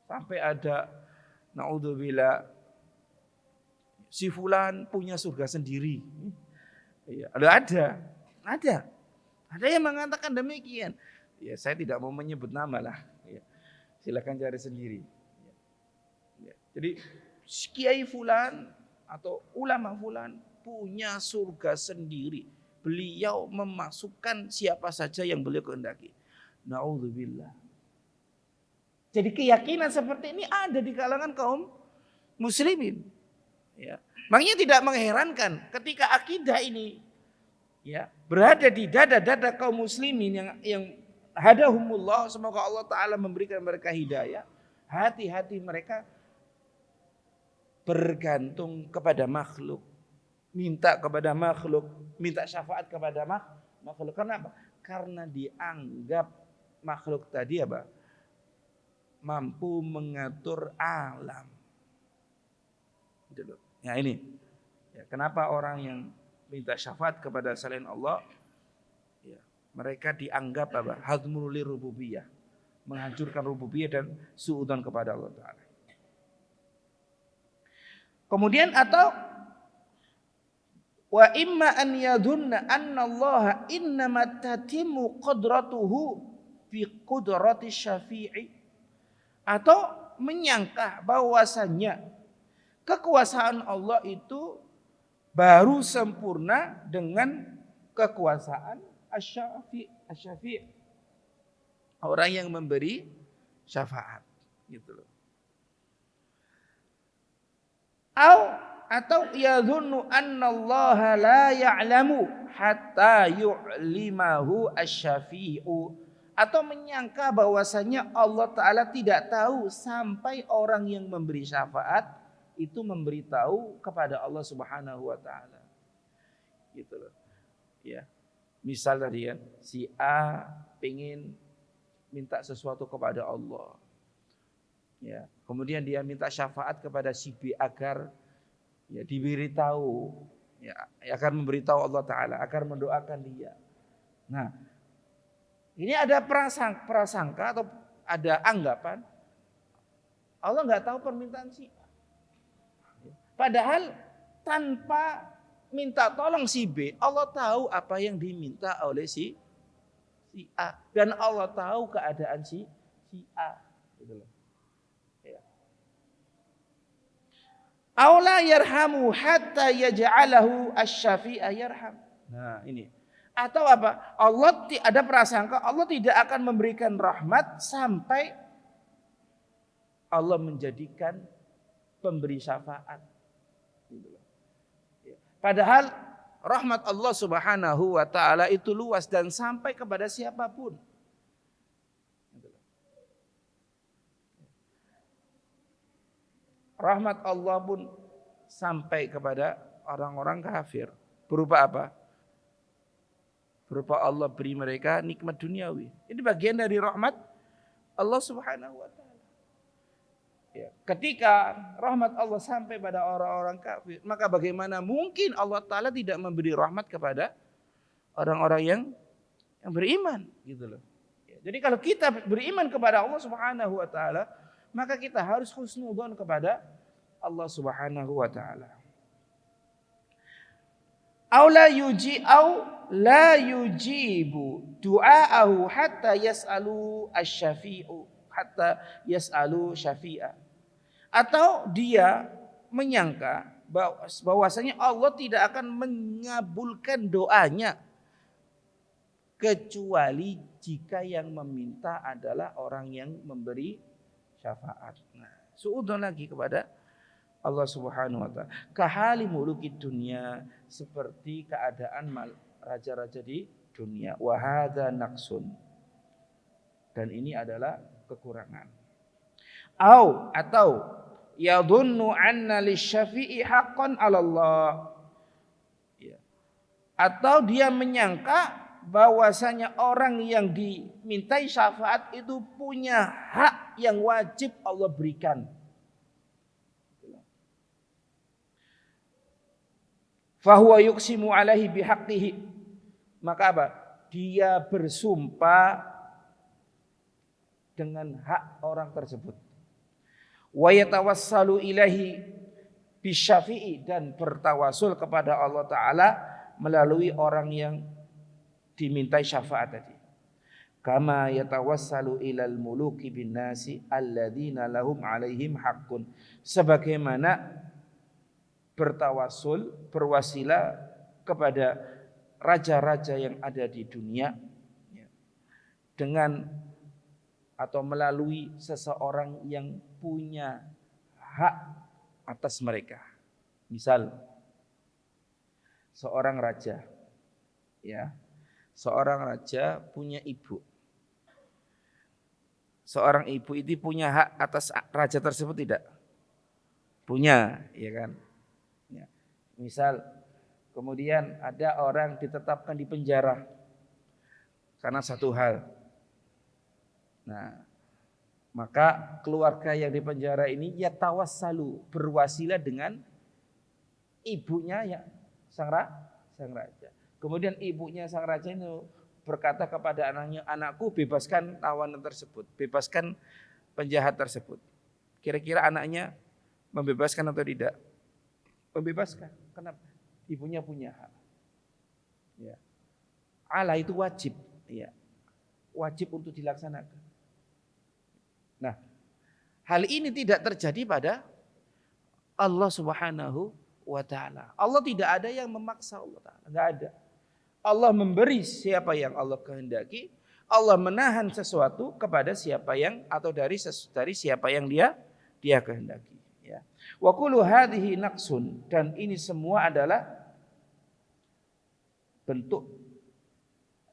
S2: Sampai ada, naudzubillah, si fulan punya surga sendiri. Ada yang mengatakan demikian. Ya, saya tidak mau menyebut nama lah. Ya, silakan cari sendiri. Ya, jadi kiai fulan atau ulama fulan punya surga sendiri. Beliau memasukkan siapa saja yang beliau kehendaki. Naudzubillah. Jadi keyakinan seperti ini ada di kalangan kaum muslimin. Ya. Makanya tidak mengherankan ketika akidah ini berada di dada-dada kaum muslimin yang hadahumullah, semoga Allah Ta'ala memberikan mereka hidayah, hati-hati mereka bergantung kepada makhluk, minta kepada makhluk, minta syafaat kepada makhluk. Kenapa? Karena dianggap makhluk tadi mampu mengatur alam. Ya ini, kenapa orang yang minta syafaat kepada selain Allah, mereka dianggap hadmul lirububiyah, menghancurkan rububiyah dan suudzon kepada Allah Ta'ala. Kemudian atau wa imma an yadhunna anna Allah innama tatimu qudratuhu fi qudrati syafi'i, atau menyangka bahwasanya kekuasaan Allah itu baru sempurna dengan kekuasaan asy-syafi', orang yang memberi syafaat, gitu loh. atau yadhunnu annallaha la ya'lamu hatta yu'limahu asy-syafi'u, atau menyangka bahwasanya Allah Ta'ala tidak tahu sampai orang yang memberi syafaat itu memberitahu kepada Allah Subhanahu wa Ta'ala. Gitu loh. Ya. Misal tadi kan si A pengen minta sesuatu kepada Allah. Ya, kemudian dia minta syafaat kepada si B agar ya diberitahu, ya akan memberitahu Allah Ta'ala, akan mendoakan dia. Nah, ini ada prasangka atau ada anggapan Allah nggak tahu permintaan si A. Padahal tanpa minta tolong si B, Allah tahu apa yang diminta oleh si A, dan Allah tahu keadaan si A. Gitu loh. Aula yarhamu hatta yaj'alahu asy-syafi'a yarham. Nah, ini. Atau apa? Allah ada prasangka Allah tidak akan memberikan rahmat sampai Allah menjadikan pemberi syafaat. Padahal rahmat Allah Subhanahu wa Ta'ala itu luas dan sampai kepada siapapun. Rahmat Allah pun sampai kepada orang-orang kafir. Berupa apa? Berupa Allah beri mereka nikmat duniawi. Ini bagian dari rahmat Allah Subhanahu wa Ta'ala. Ya, ketika rahmat Allah sampai pada orang-orang kafir, maka bagaimana mungkin Allah Ta'ala tidak memberi rahmat kepada orang-orang yang beriman, gitu loh. Ya, jadi kalau kita beriman kepada Allah Subhanahu wa Ta'ala, maka kita harus husnudzon kepada Allah Subhanahu wa Ta'ala. Au la yujibu du'aahu hatta yas'alu asy-syafi'u hatta yas'alu syafi'a. Atau dia menyangka bahwasanya Allah tidak akan mengabulkan doanya kecuali jika yang meminta adalah orang yang memberi syafaat. Nah, suudzon lagi kepada Allah Subhanahu wa Ta'ala. Kahali mulukid dunya, seperti keadaan raja-raja di dunia. Wa hadza naqsun. Dan ini adalah kekurangan. Atau yadhunnu anna lisyafi'i haqqan 'ala Allah. Ya. Atau dia menyangka bahwasanya orang yang dimintai syafaat itu punya hak yang wajib Allah berikan. Fahuwa yuqsimu alaihi bihaqqihi. Maka apa? Dia bersumpah dengan hak orang tersebut. Wa yatawassalu ilaihi bisyafi'i, dan bertawasul kepada Allah Ta'ala melalui orang yang dimintai syafaat tadi. Kama yatawassalu ilal muluki bin nasi alladzina lahum alaihim haqqun. Sebagaimana bertawasul, berwasilah kepada raja-raja yang ada di dunia dengan atau melalui seseorang yang punya hak atas mereka. Misal seorang raja, ya, seorang raja punya ibu. Seorang ibu itu punya hak atas raja tersebut tidak? Punya, ya kan? Ya. Misal kemudian ada orang ditetapkan di penjara karena satu hal. Nah, maka keluarga yang di penjara ini ya tawassalu, berwasilah dengan ibunya ya sang raja. Kemudian ibunya sang raja itu berkata kepada anaknya, anakku bebaskan tawanan tersebut, bebaskan penjahat tersebut. Kira-kira anaknya membebaskan atau tidak? Membebaskan. Kenapa? Ibunya punya hak. Ya. Allah itu wajib, ya. Wajib untuk dilaksanakan. Nah, hal ini tidak terjadi pada Allah Subhanahu wa Ta'ala. Allah tidak ada yang memaksa Allah Ta'ala, enggak ada. Allah memberi siapa yang Allah kehendaki, Allah menahan sesuatu kepada siapa yang atau dari siapa yang dia kehendaki. Ya. Wa kullu hadhihi naqsun, dan ini semua adalah bentuk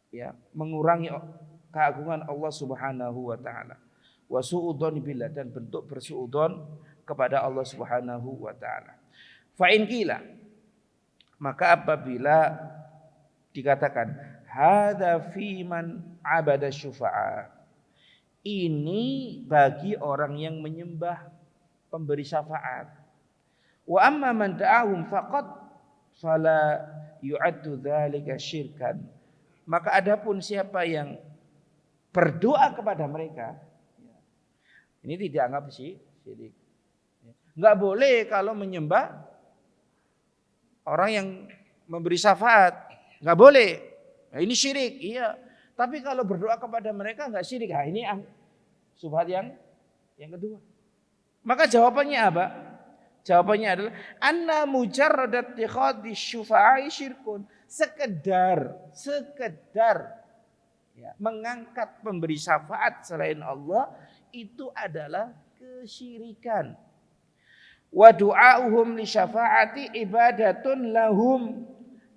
S2: ya mengurangi keagungan Allah Subhanahu wa taala. Wa su'udzon billah, dan bentuk bersuudzon kepada Allah Subhanahu wa taala. Fa in qila, maka apabila dikatakan hadza fi man abada syufa'a, ini bagi orang yang menyembah pemberi syafaat. Wa amma man da'ahum faqad fala yu'addu dzalika syirkan. Maka adapun siapa yang berdoa kepada mereka, ini tidak anggap syirik. Enggak boleh kalau menyembah orang yang memberi syafaat, enggak boleh. Nah, ini syirik, iya. Tapi kalau berdoa kepada mereka enggak syirik. Nah, ini syubhat yang kedua. Maka jawabannya apa? Jawabannya adalah anna mujarradat ittikhadhi syufa'i syirkun. Sekedar ya, mengangkat pemberi syafaat selain Allah itu adalah kesyirikan. Wa du'auhum li syafa'ati ibadatun lahum,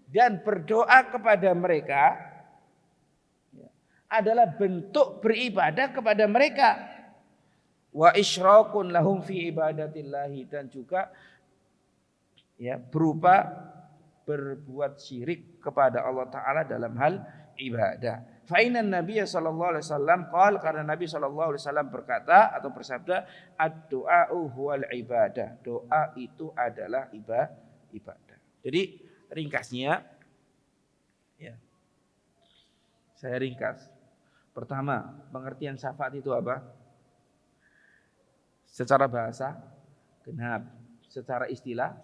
S2: dan berdoa kepada mereka adalah bentuk beribadah kepada mereka. Wa isyrakun lahum fi ibadatillahi, dan juga ya berupa berbuat syirik kepada Allah Ta'ala dalam hal ibadah. Fa inna Nabiy sallallahu alaihi wasallam qala, karena Nabi sallallahu alaihi wasallam berkata atau bersabda, ad-du'a'u huwal ibadah, doa itu adalah ibadah. Jadi ringkasnya ya, saya ringkas. Pertama, pengertian syafaat itu apa? Secara bahasa genap, secara istilah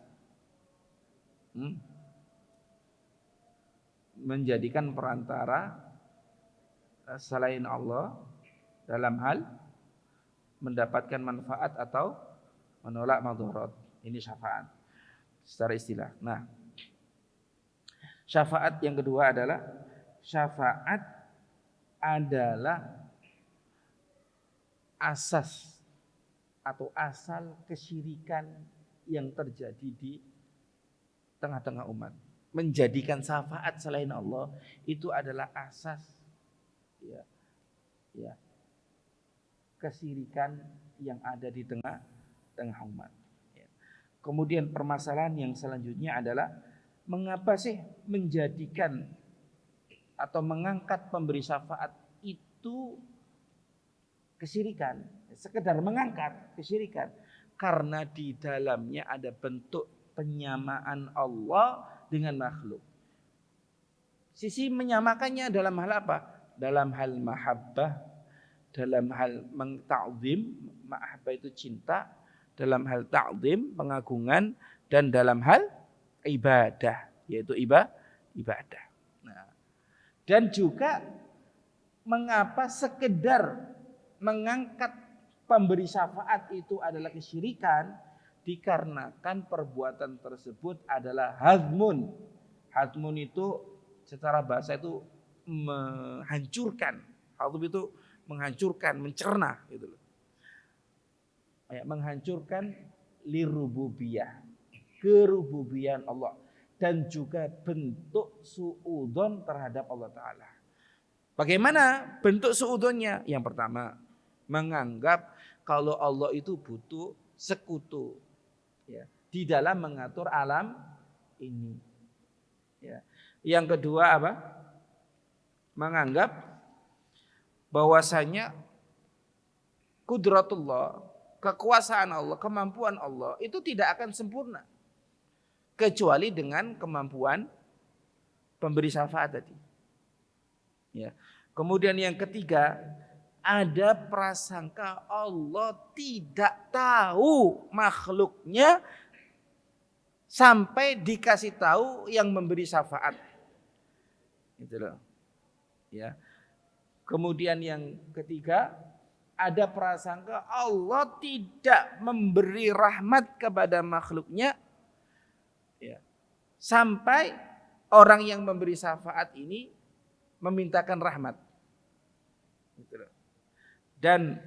S2: menjadikan perantara selain Allah dalam hal mendapatkan manfaat atau menolak madharat. Ini syafaat secara istilah. Nah, syafaat yang kedua adalah syafaat adalah asas atau asal kesyirikan yang terjadi di tengah-tengah umat. Menjadikan syafaat selain Allah itu adalah asas ya kesyirikan yang ada di tengah umat. Kemudian permasalahan yang selanjutnya adalah mengapa sih menjadikan atau mengangkat pemberi syafaat itu kesyirikan? Sekedar mengangkat kesyirikan, karena di dalamnya ada bentuk penyamaan Allah dengan makhluk. Sisi menyamakannya dalam hal apa? Dalam hal mahabbah, dalam hal mengta'zim, mahabbah itu cinta, dalam hal ta'zim, pengagungan, dan dalam hal ibadah, yaitu ibadah. Nah, dan juga mengapa sekedar mengangkat pemberi syafaat itu adalah kesyirikan, dikarenakan perbuatan tersebut adalah hazmun. Hazmun itu secara bahasa itu menghancurkan. Hazm itu menghancurkan, mencerna gitu loh. Menghancurkan lirububiyah, kerububiyan Allah, dan juga bentuk suudzon terhadap Allah Ta'ala. Bagaimana bentuk suudzonnya? Yang pertama, menganggap kalau Allah itu butuh sekutu ya, di dalam mengatur alam ini. Ya. Yang kedua apa? Menganggap bahwasanya kudratullah, kekuasaan Allah, kemampuan Allah itu tidak akan sempurna kecuali dengan kemampuan pemberi syafaat tadi. Ya. Kemudian yang ketiga, ada prasangka Allah tidak tahu makhluknya sampai dikasih tahu yang memberi syafaat. Gitu loh. Ya. Kemudian yang ketiga, ada prasangka Allah tidak memberi rahmat kepada makhluknya ya, sampai orang yang memberi syafaat ini memintakan rahmat. Gitu loh. Dan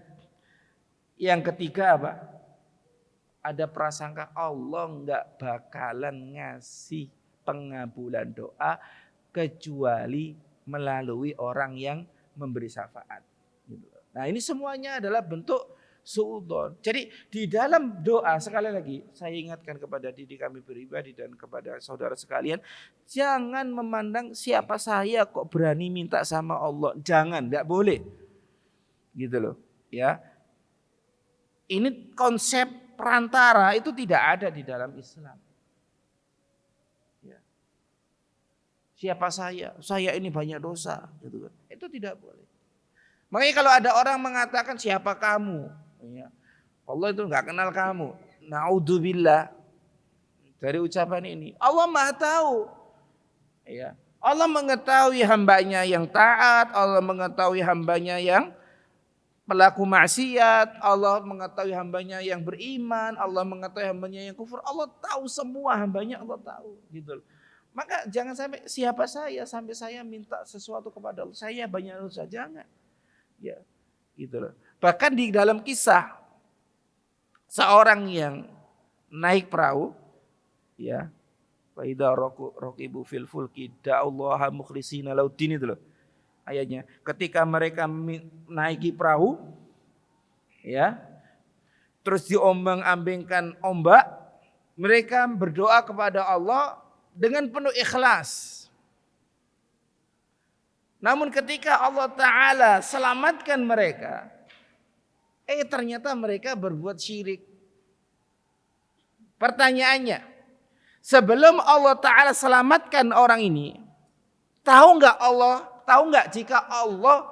S2: yang ketiga apa? ada prasangka Allah nggak bakalan ngasih pengabulan doa kecuali melalui orang yang memberi syafaat. Nah, ini semuanya adalah bentuk suudzon. Jadi di dalam doa, sekali lagi saya ingatkan kepada diri kami pribadi dan kepada saudara sekalian, jangan memandang siapa saya kok berani minta sama Allah. Jangan, enggak boleh. Gitu loh, ya. Ini konsep perantara itu tidak ada di dalam Islam. Ya. Siapa saya? Saya ini banyak dosa, gitu kan. Itu tidak boleh. Makanya kalau ada orang mengatakan siapa kamu? Ya. Allah itu nggak kenal kamu. Naudzubillah dari ucapan ini. Allah Maha tahu. Ya. Allah mengetahui hambanya yang taat. Allah mengetahui hambanya yang pelaku maksiat. Allah mengetahui hambanya yang beriman. Allah mengetahui hambanya yang kufur. Allah tahu semua hambanya. Allah tahu. Gitu. Maka jangan sampai siapa saya sampai saya minta sesuatu kepada Allah. Saya banyak dosa. Jangan. Ya, gitu loh. Bahkan di dalam kisah seorang yang naik perahu, ya, fa idza raqibu fil fulki da'allaha mukhlishina laudin, itu loh ayatnya. Ketika mereka naiki perahu, ya, terus diombang-ambingkan ombak, mereka berdoa kepada Allah dengan penuh ikhlas. Namun ketika Allah Ta'ala selamatkan mereka, ternyata mereka berbuat syirik. Pertanyaannya, sebelum Allah Ta'ala selamatkan orang ini, tahu nggak jika Allah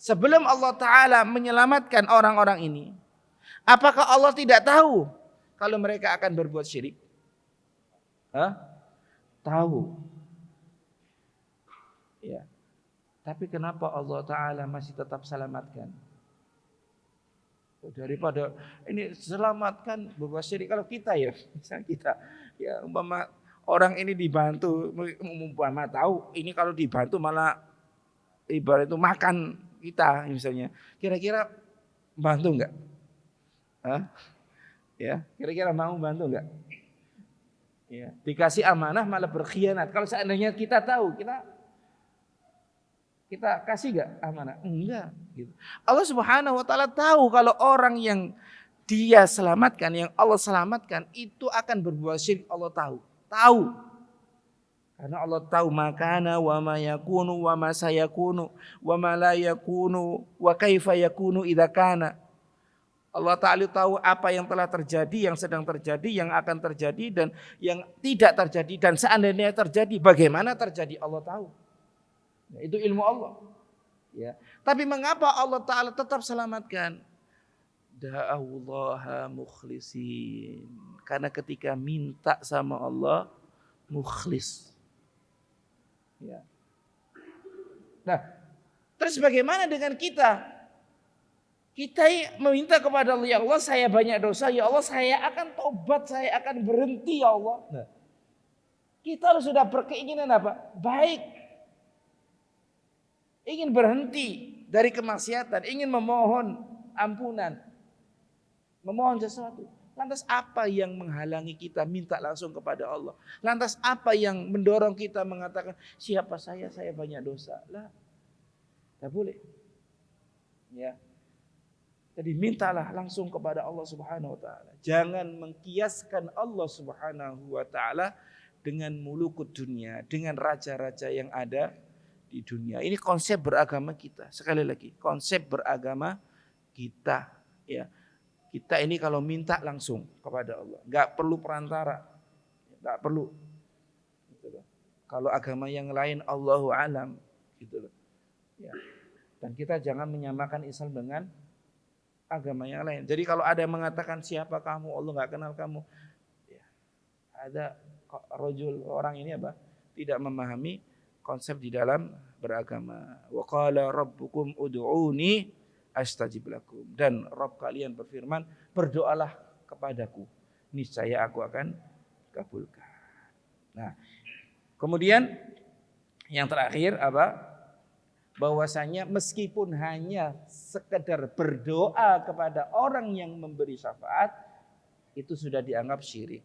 S2: sebelum Allah Ta'ala menyelamatkan orang-orang ini, apakah Allah tidak tahu kalau mereka akan berbuat syirik? Tahu. Ya. Tapi kenapa Allah Ta'ala masih tetap selamatkan? Daripada ini selamatkan berbuat syirik. Kalau kita ya, misalnya kita, ya umpama orang ini dibantu, umpama tahu ini kalau dibantu malah ibarat itu makan kita misalnya. Kira-kira bantu enggak? Ya, kira-kira mau bantu enggak? Ya, dikasih amanah malah berkhianat. Kalau seandainya kita tahu, kita kasih gak amanah? Enggak. Gitu. Allah Subhanahu Wa Taala tahu kalau orang yang Dia selamatkan, yang Allah selamatkan itu akan berbuat syirik. Allah tahu. Karena Allah tahu makana wa ma yakunu wa ma sayakunu wa ma la yakunu wa kaifa yakunu idza kana. Allah Ta'ala tahu apa yang telah terjadi, yang sedang terjadi, yang akan terjadi dan yang tidak terjadi, dan seandainya terjadi bagaimana terjadi Allah tahu. Itu ilmu Allah. Ya. Tapi mengapa Allah Ta'ala tetap selamatkan? Da'awullaha mukhlisin. Karena ketika minta sama Allah, mukhlis. Ya. Nah, terus bagaimana dengan kita? Kita meminta kepada Allah, ya Allah saya banyak dosa, ya Allah saya akan tobat, saya akan berhenti ya Allah. Nah, kita sudah berkeinginan apa? Baik. Ingin berhenti dari kemaksiatan, ingin memohon ampunan, memohon sesuatu. Lantas apa yang menghalangi kita minta langsung kepada Allah? Lantas apa yang mendorong kita mengatakan siapa saya banyak dosa? Lah, tidak boleh. Ya. Jadi mintalah langsung kepada Allah Subhanahu Wa Taala. Jangan mengkiaskan Allah Subhanahu Wa Taala dengan mulukut dunia, dengan raja-raja yang ada di dunia. Ini konsep beragama kita. Sekali lagi, konsep beragama kita, ya. Kita ini kalau minta langsung kepada Allah, enggak perlu perantara. Enggak perlu. Gitu loh. Kalau agama yang lain Allahu alam, gitu loh. Ya. Dan kita jangan menyamakan Islam dengan agama yang lain. Jadi kalau ada yang mengatakan siapa kamu, Allah enggak kenal kamu. Ya. Ada rajul, orang ini apa? Tidak memahami konsep di dalam beragama. Wa qala rabbukum ud'uni astajib lakum. Dan Rabb kalian berfirman, berdoalah kepadaku, niscaya aku akan kabulkan. Nah, kemudian yang terakhir apa? bahwasanya meskipun hanya sekedar berdoa kepada orang yang memberi syafaat itu sudah dianggap syirik.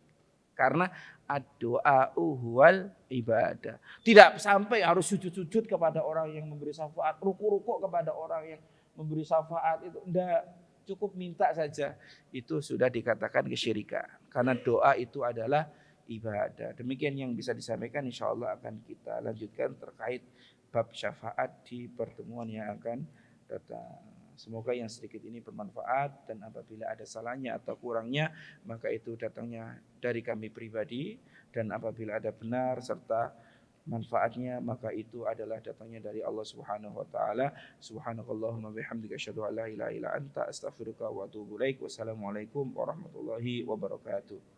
S2: Karena ad-doa huwal ibadah. Tidak sampai harus sujud-sujud kepada orang yang memberi syafaat, ruku-ruku kepada orang yang memberi syafaat itu enggak, cukup minta saja. Itu sudah dikatakan kesyirikan. Karena doa itu adalah ibadah. Demikian yang bisa disampaikan, insyaallah akan kita lanjutkan terkait bab syafaat di pertemuan yang akan datang. Semoga yang sedikit ini bermanfaat, dan apabila ada salahnya atau kurangnya maka itu datangnya dari kami pribadi, dan apabila ada benar serta manfaatnya maka itu adalah datangnya dari Allah Subhanahu wa taala. Subhanakallahumma bihamdika asyhadu an la ilaha illa anta astaghfiruka wa atubu ilaik. Wassalamualaikum warahmatullahi wabarakatuh.